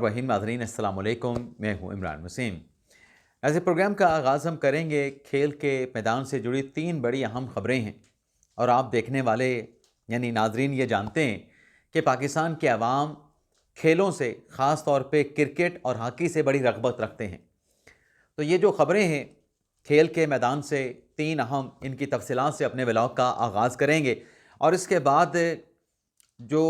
रहीम नाज़रीन अस्सलाम वालेकुम, मैं हूं इमरान वसीम। ऐसे प्रोग्राम का आगाज़ हम करेंगे खेल के मैदान से जुड़ी 3 बड़ी अहम ख़बरें हैं और आप देखने वाले यानी नाज़रीन ये जानते हैं कि पाकिस्तान के अवाम खेलों से ख़ास तौर पे क्रिकेट और हॉकी से बड़ी रग़बत रखते हैं। तो ये जो ख़बरें हैं खेल के मैदान से 3 अहम, इनकी तफ़सीलात से अपने व्लॉग का आगाज़ करेंगे और इसके बाद जो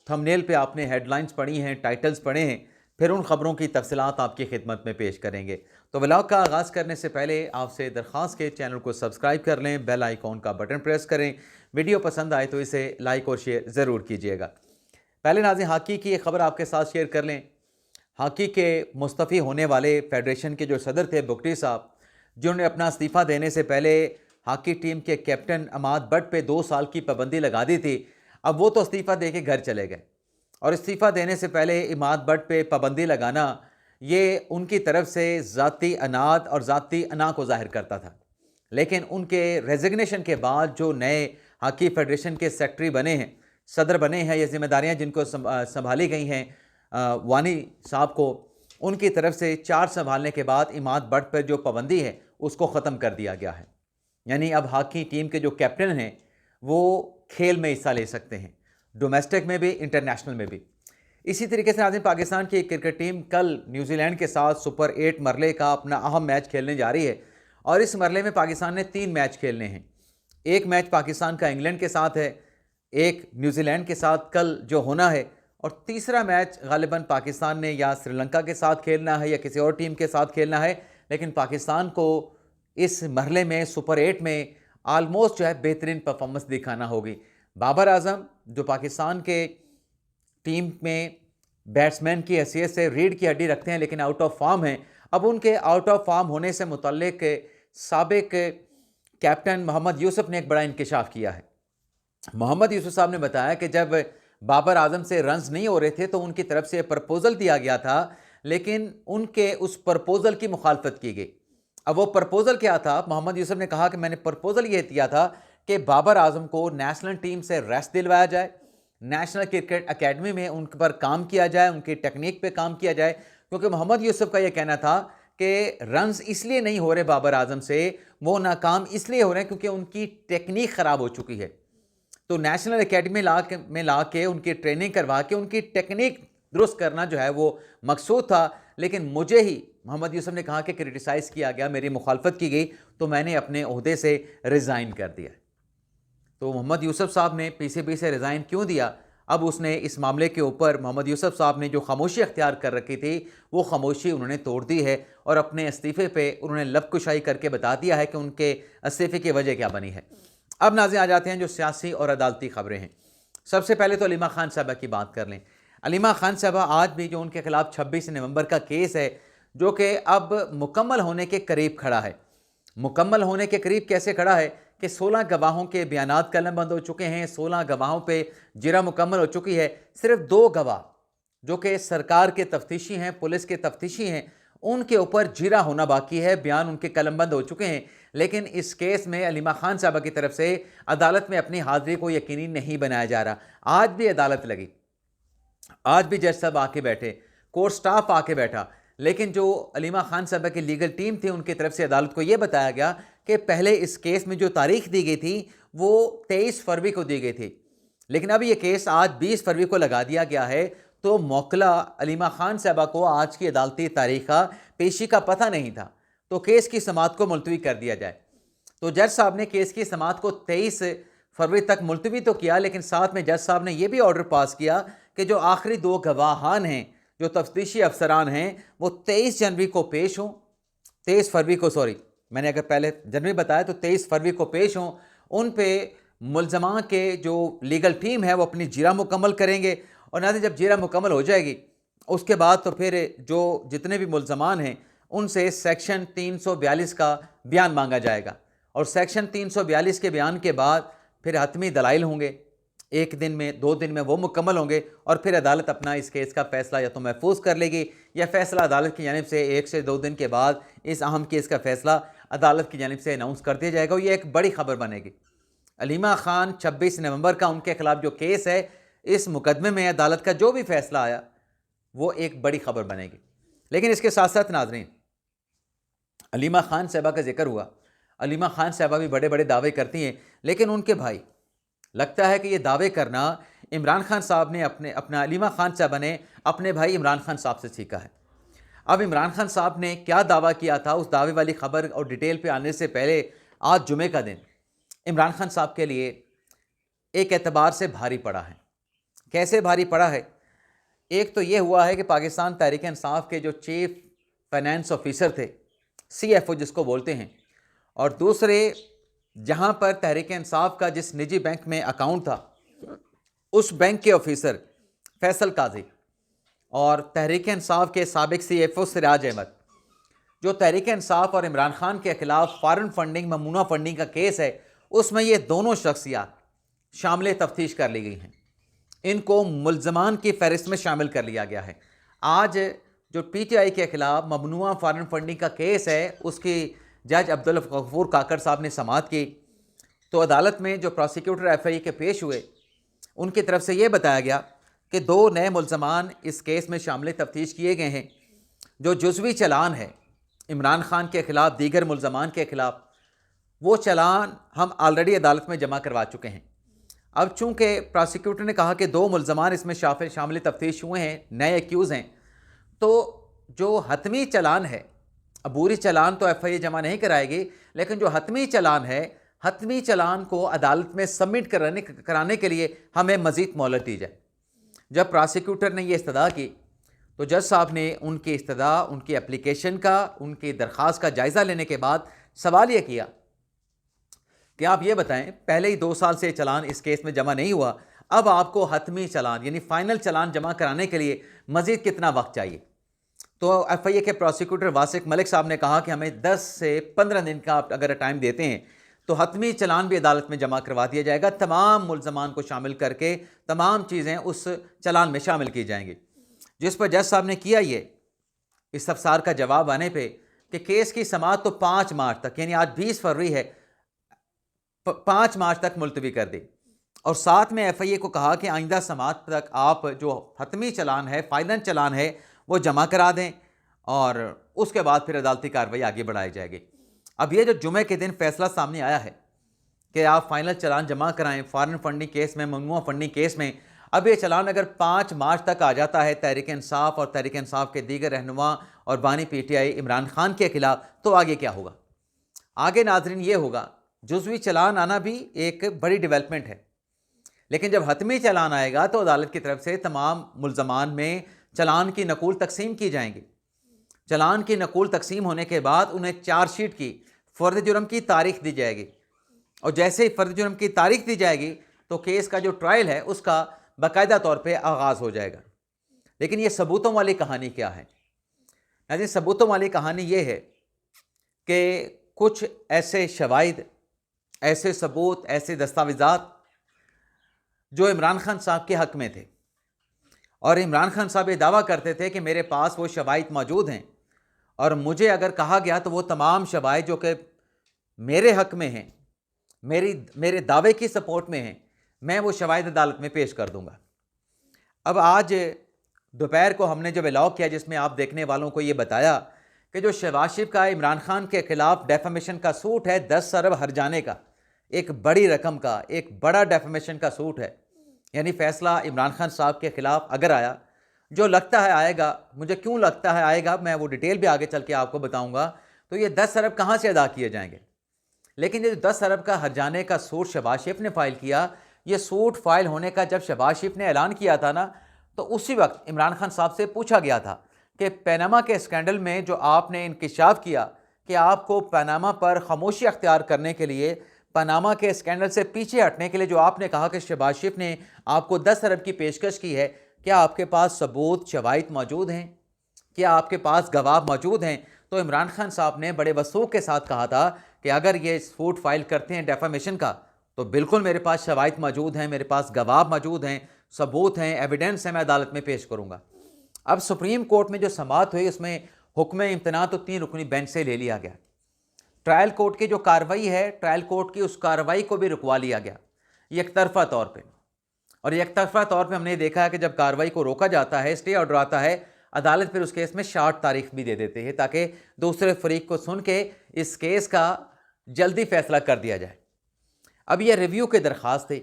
थंबनेल पे आपने हेडलाइंस पढ़ी हैं, टाइटल्स पढ़े हैं, फिर उन ख़बरों की तफ़सीलात आपकी खिदमत में पेश करेंगे। तो व्लॉग का आगाज़ करने से पहले आपसे दरख्वास्त के चैनल को सब्सक्राइब कर लें, बेल आइकॉन का बटन प्रेस करें। वीडियो पसंद आए तो इसे लाइक और शेयर ज़रूर कीजिएगा। पहले नाज़रीन हॉकी की एक ख़बर आपके साथ शेयर कर लें। हॉकी के मुस्तफ़ी होने वाले फेडरेशन के जो सदर थे बुगटी साहब, जिन्होंने अपना इस्तीफ़ा देने से पहले हॉकी टीम के कैप्टन अमाद बट पे 2 साल की पाबंदी लगा दी थी। अब वो तो इस्तीफ़ा दे के घर चले गए और इस्तीफ़ा देने से पहले इमाद बट पे पाबंदी लगाना ये उनकी तरफ से ज़ाती अनाद और ज़ाती अना को ज़ाहिर करता था। लेकिन उनके रेजिग्नेशन के बाद जो नए हॉकी फेडरेशन के सेक्रेटरी बने हैं, सदर बने हैं, ये जिम्मेदारियां जिनको संभाली गई हैं वानी साहब को, उनकी तरफ से 4 संभालने के बाद इमाद बट पर जो पाबंदी है उसको ख़त्म कर दिया गया है। यानी अब हॉकी टीम के जो कैप्टन हैं वो खेल में हिस्सा ले सकते हैं, डोमेस्टिक में भी, इंटरनेशनल में भी। इसी तरीके से नाज़रीन पाकिस्तान की क्रिकेट टीम कल न्यूजीलैंड के साथ सुपर 8 मरले का अपना अहम मैच खेलने जा रही है और इस मरले में पाकिस्तान ने 3 मैच खेलने हैं। एक मैच पाकिस्तान का इंग्लैंड के साथ है, एक न्यूजीलैंड के साथ कल जो होना है और तीसरा मैच गालिबन पाकिस्तान ने या श्रीलंका के साथ खेलना है या किसी और टीम के साथ खेलना है। लेकिन पाकिस्तान को इस मरले में सुपर 8 में आलमोस्ट जो है बेहतरीन परफॉर्मेंस दिखाना होगी। बाबर आजम जो पाकिस्तान के टीम में बैट्समैन की हैसियत से रीढ़ की हड्डी रखते हैं लेकिन आउट ऑफ फॉर्म हैं, अब उनके आउट ऑफ फॉर्म होने से मुतल्लिक साबिक कैप्टन मोहम्मद यूसुफ ने एक बड़ा इंकशाफ किया है। मोहम्मद यूसुफ साहब ने बताया कि जब बाबर आजम से रन्स नहीं हो रहे थे तो उनकी तरफ से प्रपोजल दिया गया था, लेकिन उनके उस प्रपोजल की मुखालफत की गई। अब वो प्रपोजल क्या था? मोहम्मद यूसुफ ने कहा कि मैंने प्रपोजल ये दिया था कि बाबर आजम को नेशनल टीम से रेस्ट दिलवाया जाए, नेशनल क्रिकेट एकेडमी में उन पर काम किया जाए, उनकी टेक्निक पे काम किया जाए, क्योंकि मोहम्मद यूसुफ का ये कहना था कि रन्स इसलिए नहीं हो रहे बाबर आजम से, वो नाकाम इसलिए हो रहे हैं क्योंकि उनकी टेक्निक ख़राब हो चुकी है। तो नेशनल एकेडमी में ला के उनकी ट्रेनिंग करवा के उनकी टेक्निक दुरुस्त करना जो है वो मकसूद था। लेकिन मुझे ही मोहम्मद यूसुफ ने कहा कि क्रिटिसाइज़ किया गया, मेरी मुखालफत की गई, तो मैंने अपने ओहदे से रिज़ाइन कर दिया। तो मोहम्मद यूसुफ साहब ने पीसीबी से रिज़ाइन क्यों दिया? अब उसने इस मामले के ऊपर मोहम्मद यूसुफ साहब ने जो खामोशी अख्तियार कर रखी थी वो खामोशी उन्होंने तोड़ दी है और अपने इस्तीफ़े पे उन्होंने लबकुशाई करके बता दिया है कि उनके इस्तीफ़े की वजह क्या बनी है। अब नाज़रीन आ जाते हैं जो सियासी और अदालती ख़बरें हैं। सबसे पहले तो अलीमा खान साहबा की बात कर लें। अलीमा खान साहबा आज भी जो उनके खिलाफ 26 नवंबर का केस है जो कि अब मुकम्मल होने के करीब खड़ा है। मुकम्मल होने के करीब कैसे खड़ा है कि 16 गवाहों के बयानात कलमबंद हो चुके हैं, 16 गवाहों पे जिरा मुकम्मल हो चुकी है। सिर्फ 2 गवाह जो कि सरकार के तफ्तीशी हैं, पुलिस के तफ्तीशी हैं, उनके ऊपर जिरा होना बाकी है, बयान उनके कलमबंद हो चुके हैं। लेकिन इस केस में अलीमा खान साहबा की तरफ से अदालत में अपनी हाजिरी को यकीनी नहीं बनाया जा रहा। आज भी अदालत लगी, आज भी जज साहब आके बैठे, कोर्ट स्टाफ आके बैठा, लेकिन जो अलीमा खान साहबा की लीगल टीम थी उनकी तरफ से अदालत को यह बताया गया कि पहले इस केस में जो तारीख दी गई थी वो 23 फरवरी को दी गई थी, लेकिन अब ये केस आज 20 फरवरी को लगा दिया गया है। तो मौकला अलीमा खान साहबा को आज की अदालती तारीख का पेशी का पता नहीं था, तो केस की समाअत को मुलतवी कर दिया जाए। तो जज साहब ने केस की समाअत को 23 फरवरी तक मुलतवी तो किया, लेकिन साथ में जज साहब ने यह भी ऑर्डर पास किया कि जो आखिरी 2 गवाहान हैं, जो तफ्तीशी अफसरान हैं, वो 23 जनवरी को पेश हों। 23 फरवरी को, सॉरी मैंने अगर पहले जनवरी बताया तो 23 फरवरी को पेश हों। उन पे मुलजमा के जो लीगल टीम है वो अपनी जिरा मुकम्मल करेंगे और ना जब जिरा मुकम्मल हो जाएगी उसके बाद तो फिर जो जितने भी मुलजमान हैं उनसे सेक्शन 342 का बयान मांगा जाएगा और सेक्शन 342 के बयान के बाद फिर हतमी दलाइल होंगे, 1 दिन में 2 दिन में वो मुकम्मल होंगे और फिर अदालत अपना इस केस का फैसला या तो महफूज कर लेगी या फैसला अदालत की जानिब से 1 से 2 दिन के बाद इस अहम केस का फैसला अदालत की जानिब से अनाउंस कर दिया जाएगा। ये एक बड़ी खबर बनेगी। अलीमा खान 26 नवंबर का उनके खिलाफ जो केस है, इस मुकदमे में अदालत का जो भी फैसला आया वो एक बड़ी खबर बनेगी। लेकिन इसके साथ साथ नाज़रीन, अलीमा खान साहबा का जिक्र हुआ। अलीमा खान साहबा भी बड़े बड़े दावे करती हैं, लेकिन उनके भाई, लगता है कि ये दावे करना इमरान खान साहब ने अपना अलीमा खान साहबा ने अपने भाई इमरान खान साहब से सीखा है। अब इमरान खान साहब ने क्या दावा किया था, उस दावे वाली खबर और डिटेल पे आने से पहले, आज जुमे का दिन इमरान खान साहब के लिए एक एतबार से भारी पड़ा है। कैसे भारी पड़ा है? एक तो ये हुआ है कि पाकिस्तान तहरीक इंसाफ के जो चीफ फाइनेंस ऑफिसर थे, CFO जिसको बोलते हैं, और दूसरे जहां पर तहरीक इंसाफ का जिस निजी बैंक में अकाउंट था, उस बैंक के ऑफिसर फैसल काजी और तहरीक इंसाफ के साबिक CFO सिराज अहमद, जो तहरीक इंसाफ और इमरान खान के खिलाफ फॉरेन फंडिंग, ममनूआ फंडिंग का केस है, उसमें ये दोनों शख्सियात शामिल तफ्तीश कर ली गई हैं। इनको मुल्ज़मान की फहरिस्त में शामिल कर लिया गया है। आज जो PTI के खिलाफ ममनूआ फॉरेन फंडिंग का केस है, उसकी जज अब्दुल गफूर काकड़ साहब ने समाअत की, तो अदालत में जो प्रोसिक्यूटर FIA के पेश हुए, उनकी तरफ से ये बताया गया कि 2 नए मुल्ज़मान इस केस में शामिल तफ्तीश किए गए हैं। जो जुज़वी चलान है इमरान खान के खिलाफ, दीगर मुल्ज़मान के खिलाफ, वो चलान हम ऑलरेडी अदालत में जमा करवा चुके हैं। अब चूंकि प्रोसिक्यूटर ने कहा कि 2 मुल्ज़मान इसमें शामिल तफ्तीश हुए हैं, नए एक्यूज़ हैं, तो जो हतमी चलान है, अबूरी चलान तो FIA जमा नहीं कराएगी, लेकिन जो हतमी चलान है, हतमी चलान को अदालत में सबमिट कराने के लिए हमें मज़ीद मोहलत दी जाए। जब प्रोसिक्यूटर ने ये इस्तदा की, तो जज साहब ने उनकी इस्तदा, उनकी एप्लीकेशन का, उनकी दरख्वास्त का जायज़ा लेने के बाद सवाल ये किया कि आप ये बताएं, पहले ही 2 साल से चलान इस केस में जमा नहीं हुआ, अब आपको हतमी चलान यानी फाइनल चलान जमा कराने के लिए मज़ीद कितना वक्त चाहिए? तो FIA के प्रोसिक्यूटर वासिक मलिक साहब ने कहा कि हमें 10 से 15 दिन का आप अगर टाइम देते हैं तो हतमी चलान भी अदालत में जमा करवा दिया जाएगा। तमाम मुल्ज़मान को शामिल करके तमाम चीज़ें उस चलान में शामिल की जाएंगी। जिस पर जज साहब ने किया ये इस्तफसार का जवाब आने पे कि केस की समाअत तो 5 मार्च तक, यानी आज 20 फरवरी है, 5 मार्च तक मुलतवी कर दी, और साथ में FIA को कहा कि आइंदा समाअत तक आप जो हतमी चलान है, फाइनल चलान है, वो जमा करा दें और उसके बाद फिर अदालती कार्रवाई आगे बढ़ाई जाएगी। अब ये जो जुमे के दिन फैसला सामने आया है कि आप फाइनल चलान जमा कराएं फॉरेन फंडिंग केस में, ममनूआ फंडिंग केस में, अब ये चलान अगर 5 मार्च तक आ जाता है तहरीक इंसाफ और तहरीक इंसाफ के दीगर रहनुमा और बानी PTI इमरान खान के खिलाफ, तो आगे क्या होगा? आगे नाजरीन ये होगा, जुज़वी चलान आना भी एक बड़ी डेवलपमेंट है, लेकिन जब हतमी चलान आएगा तो अदालत की तरफ से तमाम मुल्ज़मान में चलान की नकूल तकसीम की जाएंगी। चलान की नकूल तकसीम होने के बाद उन्हें चार्जशीट की फ़र्द जुर्म की तारीख दी जाएगी, और जैसे ही फ़र्द जुर्म की तारीख दी जाएगी तो केस का जो ट्रायल है उसका बाकायदा तौर पे आगाज़ हो जाएगा। लेकिन ये सबूतों वाली कहानी क्या है? नाज़रीन, सबूतों वाली कहानी ये है कि कुछ ऐसे शवाहिद, ऐसे सबूत, ऐसे दस्तावेज़ात जो इमरान खान साहब के हक़ में थे, और इमरान खान साहब ये दावा करते थे कि मेरे पास वो शवाहिद मौजूद हैं, और मुझे अगर कहा गया तो वो तमाम शवाहिद जो कि मेरे हक़ में हैं, मेरे दावे की सपोर्ट में हैं, मैं वो शवाहिद अदालत में पेश कर दूंगा। अब आज दोपहर को हमने जब अलाउ किया, जिसमें आप देखने वालों को ये बताया कि जो शहबाज शरीफ का इमरान खान के खिलाफ डेफेमेशन का सूट है, 10 अरब हर्जाने का, एक बड़ी रकम का, एक बड़ा डेफेमेशन का सूट है, यानी फैसला इमरान खान साहब के खिलाफ अगर आया, जो लगता है आएगा, मुझे क्यों लगता है आएगा, मैं वो डिटेल भी आगे चल के आपको बताऊंगा, तो ये 10 अरब कहाँ से अदा किए जाएंगे। लेकिन ये 10 अरब का हर्जाने का सूट शहबाज शरीफ ने फ़ाइल किया, ये सूट फाइल होने का जब शहबाज शरीफ ने ऐलान किया था ना, तो उसी वक्त इमरान खान साहब से पूछा गया था कि पनामा के स्कैंडल में जो आपने इंकिशाफ किया कि आपको पनामा पर खामोशी अख्तियार करने के लिए, पनामा के स्कैंडल से पीछे हटने के लिए जो आपने कहा कि शहबाज शरीफ ने आपको 10 अरब की पेशकश की है, क्या आपके पास सबूत, शवाहिद मौजूद हैं? क्या आपके पास गवाह मौजूद हैं? तो इमरान खान साहब ने बड़े वसूख के साथ कहा था कि अगर ये सूट फाइल करते हैं डेफामेशन का, तो बिल्कुल मेरे पास शवाहिद मौजूद हैं, मेरे पास गवाह मौजूद हैं, सबूत हैं, एविडेंस है, मैं अदालत में पेश करूँगा। अब सुप्रीम कोर्ट में जो समाअत हुई उसमें हुक्म इम्तना तो 3 रुकनी बेंच से ले लिया गया। ट्रायल कोर्ट की जो कार्रवाई है, ट्रायल कोर्ट की उस कार्रवाई को भी रुकवा लिया गया एक तरफा तौर पे। और एकतरफा तौर पे हमने देखा है कि जब कार्रवाई को रोका जाता है, स्टे ऑर्डर आता है, अदालत फिर उस केस में शार्ट तारीख भी दे देते हैं ताकि दूसरे फरीक को सुन के इस केस का जल्दी फैसला कर दिया जाए। अब यह रिव्यू की दरख्वास्त थी,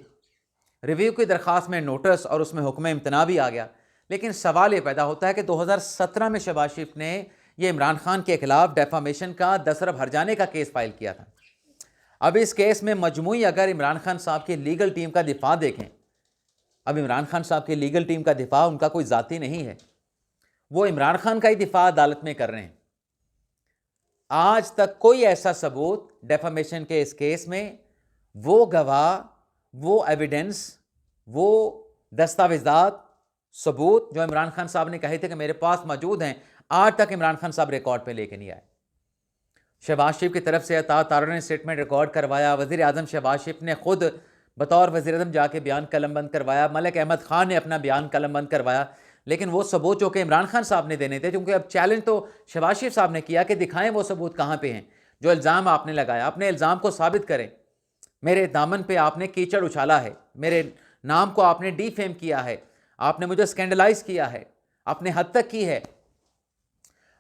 रिव्यू की दरख्वास्त में नोटिस और उसमें हुक्म इम्तना भी आ गया। लेकिन सवाल ये पैदा होता है कि 2017 में शहबाज शरीफ ने ये इमरान खान के खिलाफ डेफामेशन का 10 अरब हर्जाने का केस फाइल किया था। अब इस केस में मजमूई अगर इमरान खान साहब की लीगल टीम का दिफा देखें, अब इमरान खान साहब की लीगल टीम का दिफा उनका कोई ज़ाती नहीं है, वो इमरान खान का ही दिफा अदालत में कर रहे हैं। आज तक कोई ऐसा सबूत डेफामेशन के इस केस में, वो गवाह, वो एविडेंस, वो दस्तावेजात, सबूत जो इमरान खान साहब ने कहे थे कि मेरे पास मौजूद हैं, आज तक इमरान खान साहब रिकॉर्ड पे लेके नहीं आए। शहबाज शरीफ की तरफ से अता तारा ने स्टेटमेंट रिकॉर्ड करवाया, वज़ीर आज़म शहबाज शरीफ ने खुद बतौर वज़ीर आज़म जाके बयान कलमबंद करवाया, मलिक अहमद ख़ान ने अपना बयान कलमबंद करवाया। लेकिन वो सबूत जो कि इमरान खान साहब ने देने थे, क्योंकि अब चैलेंज तो शहबाज शरीफ साहब ने किया कि दिखाएं वो सबूत कहाँ पे हैं, जो इल्ज़ाम आपने लगाया, अपने इल्ज़ाम को साबित करें। मेरे दामन पे आपने कीचड़ उछाला है, मेरे नाम को आपने डीफेम किया है, आपने मुझे स्कैंडलाइज किया है, आपने हद तक की है।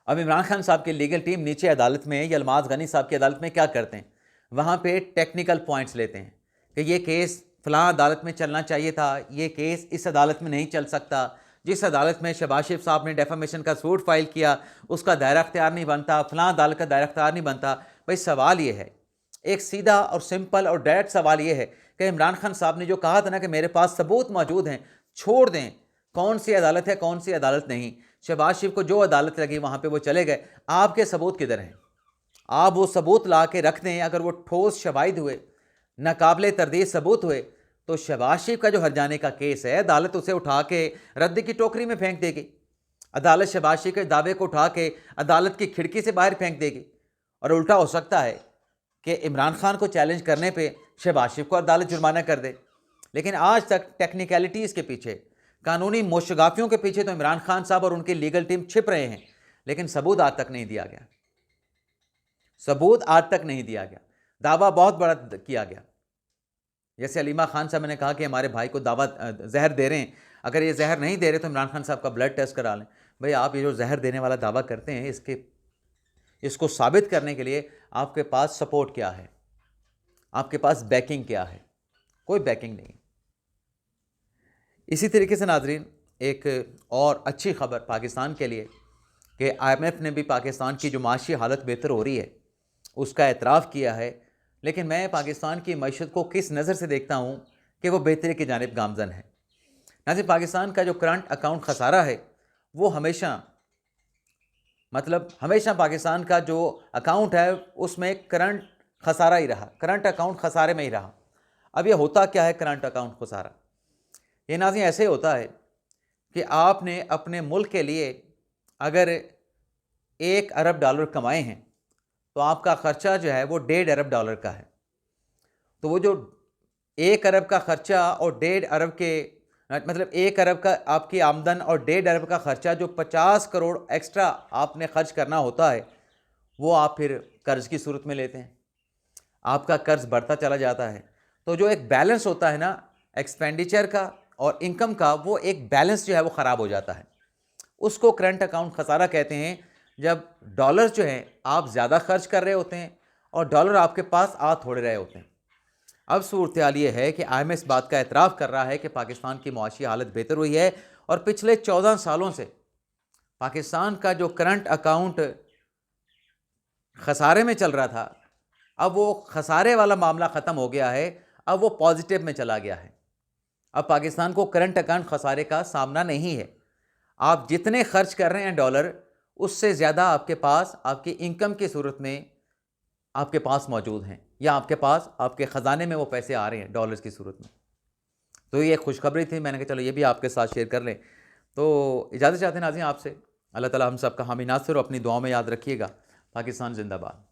अब इमरान खान साहब की लीगल टीम नीचे अदालत में या अल्माज गनी साहब की अदालत में क्या करते हैं, वहाँ पे टेक्निकल पॉइंट्स लेते हैं कि ये केस फ़लाँ अदालत में चलना चाहिए था, ये केस इस अदालत में नहीं चल सकता, जिस अदालत में शहबाज शरीफ साहब ने डेफामेशन का सूट फाइल किया उसका दायरा अख्तियार नहीं बनता, फ़लाँ अदालत का दायरा अख्तियार नहीं बनता। भाई सवाल ये है, एक सीधा और सिंपल और डायरेक्ट सवाल ये है कि इमरान खान साहब ने जो कहा था ना कि मेरे पास सबूत मौजूद हैं, छोड़ दें कौन सी अदालत है कौन सी अदालत नहीं। शहबाज शरीफ को जो अदालत लगी वहाँ पे वो चले गए। आपके सबूत किधर हैं? आप वो सबूत ला के रख दें। अगर वो ठोस शवाहिद हुए, नाकाबिले तरदीद सबूत हुए, तो शहबाज शरीफ का जो हर्जाने का केस है, अदालत उसे उठा के रद्द की टोकरी में फेंक देगी। अदालत शहबाज शरीफ के दावे को उठा के अदालत की खिड़की से बाहर फेंक देगी। और उल्टा हो सकता है कि इमरान खान को चैलेंज करने पे शहबाज शरीफ को अदालत जुर्माना कर दे। लेकिन आज तक टेक्निकलिटीज़ के पीछे, कानूनी मोशगाफियों के पीछे तो इमरान खान साहब और उनकी लीगल टीम छिप रहे हैं, लेकिन सबूत आज तक नहीं दिया गया। सबूत आज तक नहीं दिया गया। दावा बहुत बड़ा किया गया। जैसे अलीमा खान साहब ने कहा कि हमारे भाई को दावा जहर दे रहे हैं, अगर ये जहर नहीं दे रहे तो इमरान खान साहब का ब्लड टेस्ट करा लें। भाई आप ये जो जहर देने वाला दावा करते हैं, इसको साबित करने के लिए आपके पास सपोर्ट क्या है, आपके पास बैकिंग क्या है? कोई बैकिंग नहीं। इसी तरीके से नाजरीन, एक और अच्छी खबर पाकिस्तान के लिए कि IMF ने भी पाकिस्तान की जो माशी हालत बेहतर हो रही है उसका एतराफ़ किया है। लेकिन मैं पाकिस्तान की मईशत को किस नज़र से देखता हूँ कि वो बेहतरी की जानिब गामज़न है। नाज़रीन, पाकिस्तान का जो करंट अकाउंट खसारा है वो हमेशा पाकिस्तान का जो अकाउंट है उसमें करंट खसारा ही रहा, करंट अकाउंट खसारे में ही रहा। अब ये होता क्या है करंट अकाउंट खसारा? ये नाज़रीन ऐसे होता है कि आपने अपने मुल्क के लिए अगर 1 अरब डॉलर कमाए हैं तो आपका ख़र्चा जो है वो 1.5 अरब डॉलर का है। तो वो जो 1 अरब का ख़र्चा और 1.5 अरब के 1 अरब का आपकी आमदन और 1.5 अरब का ख़र्चा जो 50 करोड़ एक्स्ट्रा आपने ख़र्च करना होता है, वो आप फिर कर्ज़ की सूरत में लेते हैं। आपका कर्ज़ बढ़ता चला जाता है। तो जो एक बैलेंस होता है ना एक्सपेंडिचर का और इनकम का, वो एक बैलेंस जो है वो ख़राब हो जाता है। उसको करंट अकाउंट खसारा कहते हैं, जब डॉलर जो हैं आप ज़्यादा खर्च कर रहे होते हैं और डॉलर आपके पास आ थोड़े रहे होते हैं। अब सूरत हाल ये है कि IMF इस बात का एतराफ़ कर रहा है कि पाकिस्तान की मुआशी हालत बेहतर हुई है और पिछले 14 सालों से पाकिस्तान का जो करंट अकाउंट खसारे में चल रहा था, अब वो खसारे वाला मामला ख़त्म हो गया है, अब वो पॉजिटिव में चला गया है। अब पाकिस्तान को करंट अकाउंट खसारे का सामना नहीं है। आप जितने खर्च कर रहे हैं डॉलर, उससे ज़्यादा आपके पास आपकी इनकम की सूरत में आपके पास मौजूद हैं, या आपके पास आपके ख़जाने में वो पैसे आ रहे हैं डॉलर्स की सूरत में। तो ये खुशखबरी थी, मैंने कहा चलो ये भी आपके साथ शेयर कर लें। तो इजाज़त चाहते हैं नाज़रीन आपसे। अल्लाह ताला हम सब का हामी नासिर और अपनी दुआओं में याद रखिएगा। पाकिस्तान जिंदाबाद।